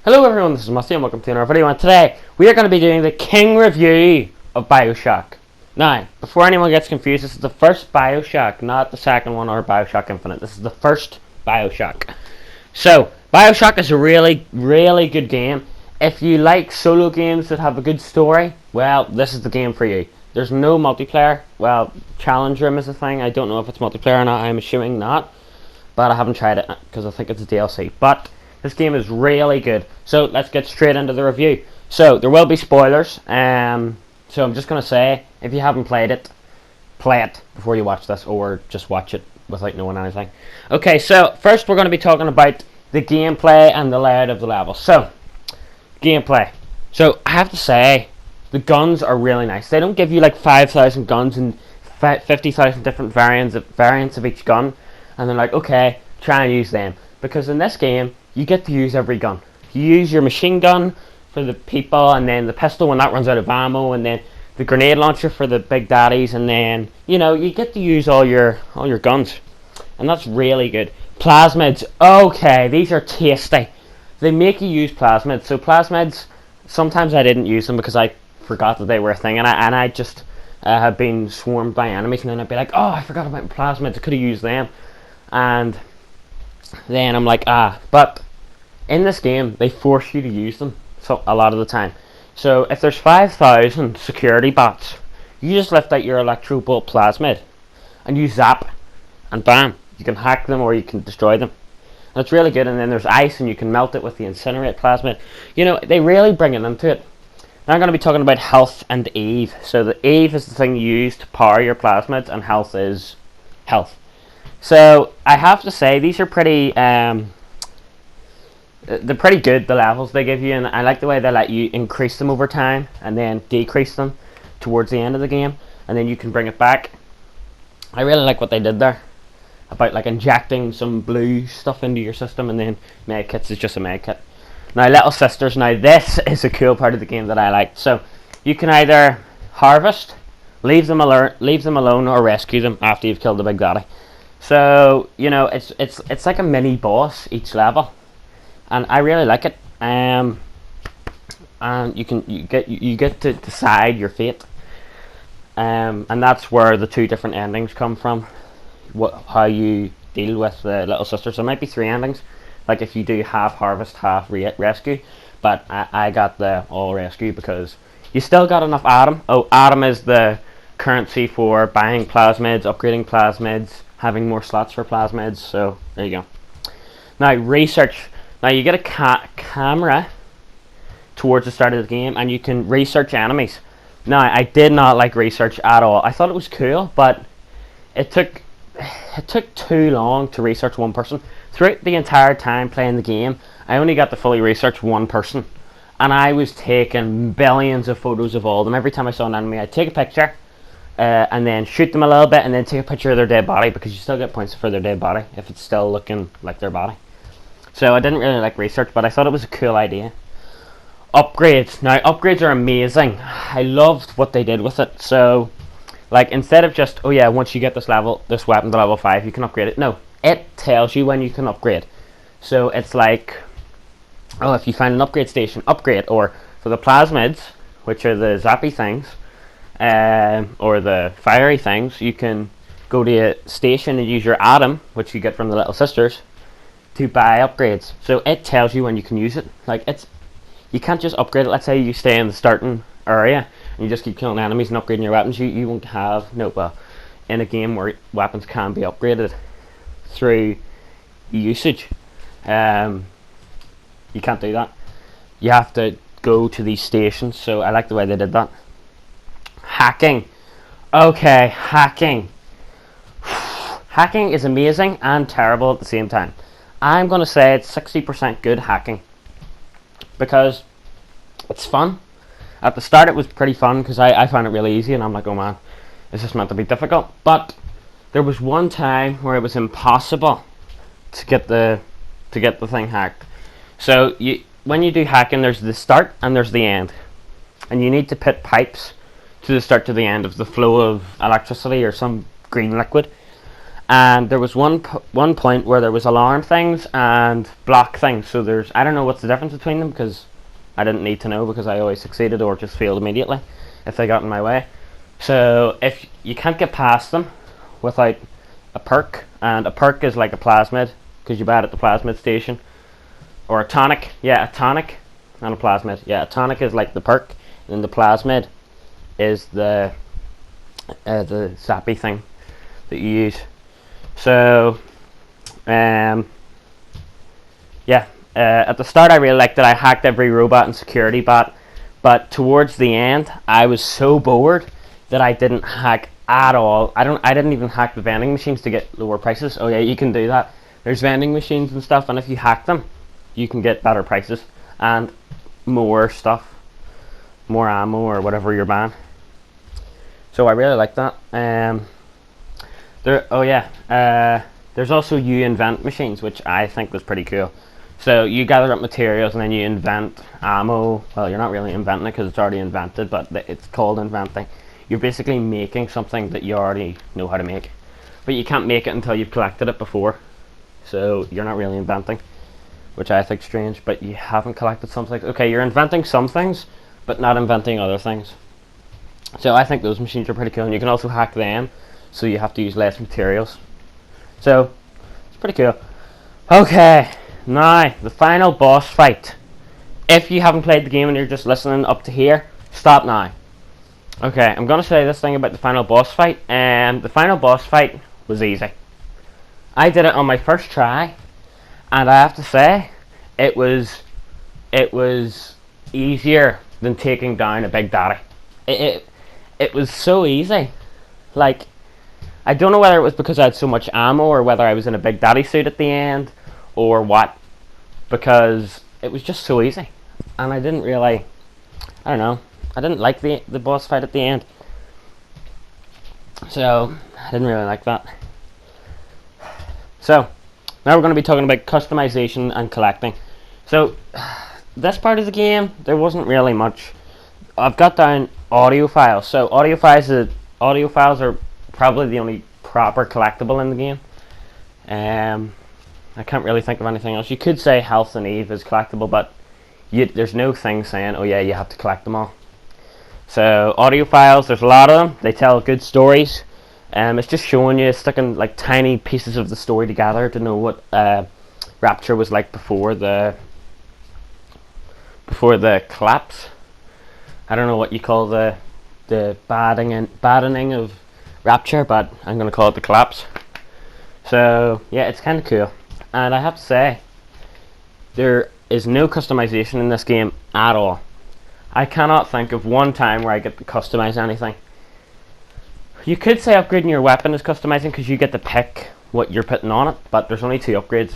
Hello everyone, this is Musty and welcome to another video, and today we are going to be doing the King review of Bioshock. Now, before anyone gets confused, this is the first Bioshock, not the second one or Bioshock Infinite. This is the first Bioshock. So, Bioshock is a really, really good game. If you like solo games that have a good story, well, this is the game for you. There's no multiplayer. Well, Challenge Room is a thing. I don't know if it's multiplayer or not. I'm assuming not, but I haven't tried it because I think it's a DLC. But this game is really good. So let's get straight into the review. So there will be spoilers. So I'm just going to say, if you haven't played it, play it before you watch this, or just watch it without knowing anything. Okay, so first we're going to be talking about the gameplay and the layout of the level. So, gameplay. So I have to say, the guns are really nice. They don't give you like 5,000 guns and 50,000 different variants of each gun, and they're like, okay, try and use them. Because in this game, you get to use every gun. You use your machine gun for the people, and then the pistol when that runs out of ammo, and then the grenade launcher for the big daddies, and then you get to use all your guns, and that's really good. Plasmids, okay, these are tasty. They make you use plasmids. So plasmids, sometimes I didn't use them because I forgot that they were a thing, and I just had been swarmed by enemies, and then I'd be like, oh, I forgot about my plasmids. I could have used them, and then I'm like, but in this game they force you to use them a lot of the time. So if there's 5,000 security bots, you just lift out your electro bolt plasmid and you zap, and bam, you can hack them or you can destroy them. And it's really good. And then there's ice, and you can melt it with the incinerate plasmid. They really bring it into it. Now I'm going to be talking about health and Eve. So the Eve is the thing you use to power your plasmids, and health is health. So I have to say, these are pretty they're pretty good, the levels they give you, and I like the way they let you increase them over time and then decrease them towards the end of the game, and then you can bring it back. I really like what they did there about like injecting some blue stuff into your system, and then medkits is just a medkit. Now, little sisters, now this is a cool part of the game that I like. So you can either harvest, leave them alone, or rescue them after you've killed the big daddy. So it's like a mini boss each level, and I really like it. And you get to decide your fate, and that's where the two different endings come from. How you deal with the little sisters. There might be three endings, like if you do half harvest, half rescue. But I got the all rescue because you still got enough Atom. Oh, Atom is the currency for buying plasmids, upgrading plasmids, having more slots for plasmids. So there you go. Now, research. Now you get a camera towards the start of the game, and you can research enemies. Now, I did not like research at all. I thought it was cool, but it took too long to research one person. Throughout the entire time playing the game, I only got to fully research one person, and I was taking billions of photos of all of them. Every time I saw an enemy, I'd take a picture, and then shoot them a little bit, and then take a picture of their dead body, because you still get points for their dead body if it's still looking like their body. So I didn't really like research, but I thought it was a cool idea. Upgrades. Now, upgrades are amazing. I loved what they did with it. So, like, instead of just, oh yeah, once you get this weapon to level 5, you can upgrade it. No, it tells you when you can upgrade. So it's like, oh, if you find an upgrade station, upgrade. Or for the plasmids, which are the zappy things, or the fiery things, you can go to a station and use your Atom, which you get from the little sisters, to buy upgrades. So it tells you when you can use it. Like, you can't just upgrade it. Let's say you stay in the starting area and you just keep killing enemies and upgrading your weapons. You won't have in a game where weapons can be upgraded through usage, you can't do that. You have to go to these stations. So I like the way they did that. Hacking. Okay, hacking. Hacking is amazing and terrible at the same time. I'm going to say it's 60% good hacking, because it's fun. At the start it was pretty fun because I found it really easy, and I'm like, oh man, is this meant to be difficult? But there was one time where it was impossible to get the thing hacked. So when you do hacking, there's the start and there's the end, and you need to put pipes to the start to the end of the flow of electricity or some green liquid, And there was one point where there was alarm things and block things. So there's, I don't know what's the difference between them, because I didn't need to know, because I always succeeded or just failed immediately if they got in my way. So if you can't get past them without a perk, and a perk is like a plasmid, because you buy it at the plasmid station, or a tonic. Yeah, a tonic and a plasmid. Yeah, a tonic is like the perk, and the plasmid is the zappy thing that you use. So yeah, at the start I really liked that I hacked every robot and security bot, but towards the end I was so bored that I didn't hack at all. I didn't even hack the vending machines to get lower prices. Oh yeah, you can do that. There's vending machines and stuff, and if you hack them, you can get better prices and more stuff, more ammo or whatever you're buying. So I really like that. There's also you invent machines, which I think was pretty cool. So you gather up materials and then you invent ammo. Well, you're not really inventing it because it's already invented, but it's called inventing. You're basically making something that you already know how to make, but you can't make it until you've collected it before. So you're not really inventing, which I think is strange, but you haven't collected some things. Okay, you're inventing some things, but not inventing other things. So I think those machines are pretty cool, and you can also hack them, so you have to use less materials. So it's pretty cool. Okay, now the final boss fight. If you haven't played the game and you're just listening up to here, stop now. Okay, I'm going to say this thing about the final boss fight, and the final boss fight was easy. I did it on my first try, and I have to say, it was easier than taking down a big daddy. It was so easy. Like, I don't know whether it was because I had so much ammo, or whether I was in a big daddy suit at the end, or what, because it was just so easy, and I didn't really, I don't know, I didn't like the boss fight at the end, so I didn't really like that. So now we're going to be talking about customization and collecting. So this part of the game, there wasn't really much. I've got down audio files. So audio files are probably the only proper collectible in the game. I can't really think of anything else. You could say Health and Eve is collectible, but there's no thing saying, oh yeah, you have to collect them all. So audio files, there's a lot of them. They tell good stories. It's just showing you, sticking like tiny pieces of the story together to know what Rapture was like before the collapse. I don't know what you call the battening of Rapture, but I'm going to call it the collapse. So yeah, it's kind of cool, and I have to say, there is no customization in this game at all. I cannot think of one time where I get to customize anything. You could say upgrading your weapon is customizing, because you get to pick what you're putting on it, but there's only 2 upgrades.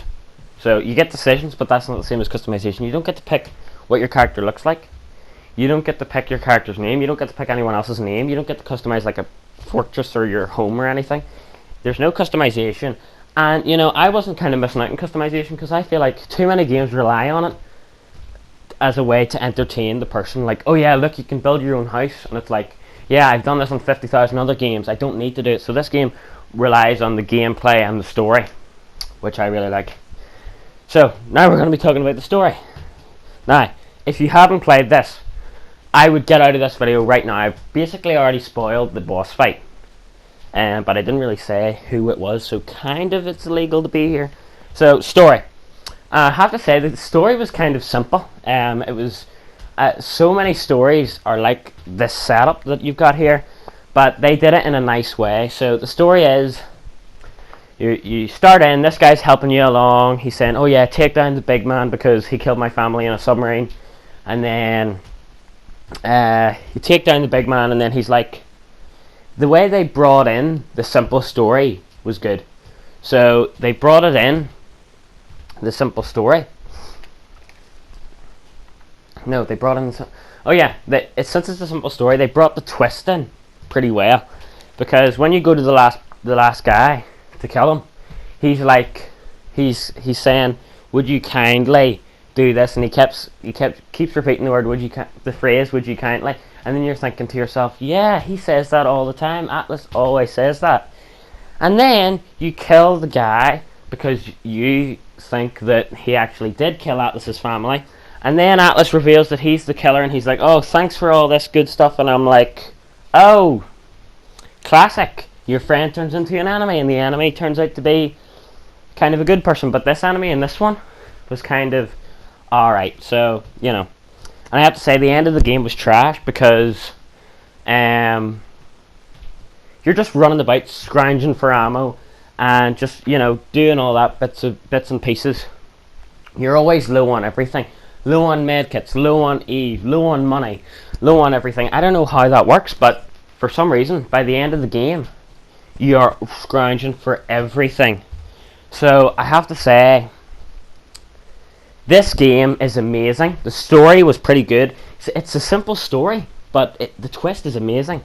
So you get decisions, but that's not the same as customization. You don't get to pick what your character looks like. You don't get to pick your character's name. You don't get to pick anyone else's name. You don't get to customize like a fortress or your home or anything. There's no customization. And, you know, I wasn't kind of missing out on customization, because I feel like too many games rely on it as a way to entertain the person. Like, oh yeah, look, you can build your own house. And it's like, yeah, I've done this on 50,000 other games. I don't need to do it. So this game relies on the gameplay and the story, which I really like. So now we're going to be talking about the story. Now, if you haven't played this, I would get out of this video right now. I've basically already spoiled the boss fight, but I didn't really say who it was, so kind of it's illegal to be here. So, story. I have to say that the story was kind of simple. It was so many stories are like this setup that you've got here, but they did it in a nice way. So the story is, you start in, this guy's helping you along. He's saying, oh yeah, take down the big man because he killed my family in a submarine. And then you take down the big man, and then he's like, the way they brought in the simple story was good. So they brought it in, the simple story. No, they brought in oh yeah, since it's a simple story, they brought the twist in pretty well, because when you go to the last guy to kill him, he's like, he's saying, would you kindly do this, and he keeps repeating the word, the phrase, would you kindly, and then you're thinking to yourself, yeah, he says that all the time. Atlas always says that. And then you kill the guy because you think that he actually did kill Atlas's family. And then Atlas reveals that he's the killer, and he's like, oh, thanks for all this good stuff. And I'm like, oh, classic. Your friend turns into an enemy, and the enemy turns out to be kind of a good person. But this enemy in this one was kind of alright. So, you know. And I have to say, the end of the game was trash because you're just running about, scrounging for ammo, and just, you know, doing all that bits and pieces. You're always low on everything. Low on medkits, low on Eve, low on money, low on everything. I don't know how that works, but for some reason, by the end of the game, you are scrounging for everything. So I have to say, this game is amazing. The story was pretty good. It's a simple story, but the twist is amazing.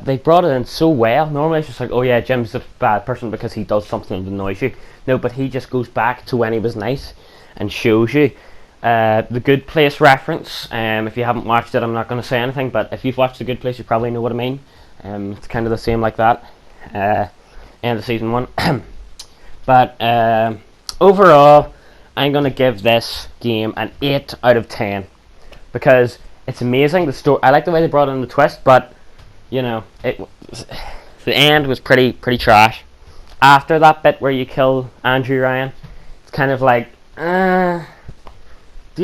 They brought it in so well. Normally it's just like, oh yeah, Jim's a bad person because he does something that annoys you. No, but he just goes back to when he was nice and shows you the Good Place reference. If you haven't watched it, I'm not going to say anything, but if you've watched The Good Place, you probably know what I mean. It's kind of the same like that. End of season 1. But overall, I'm going to give this game an 8 out of 10 because it's amazing. The story, I like the way they brought in the twist, but you know, the end was pretty trash. After that bit where you kill Andrew Ryan, it's kind of like, do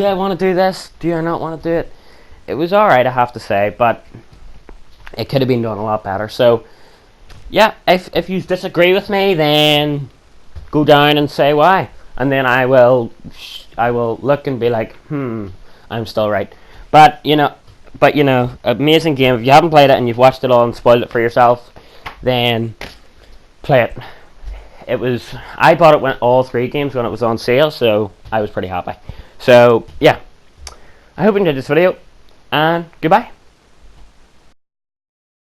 I want to do this? Do I not want to do it? It was alright, I have to say, but it could have been done a lot better. So, yeah, if you disagree with me, then go down and say why, and then I will look and be like, I'm still right. But you know, amazing game. If you haven't played it and you've watched it all and spoiled it for yourself, then play it. I bought it when all 3 games when it was on sale, so I was pretty happy. So yeah, I hope you enjoyed this video, and goodbye.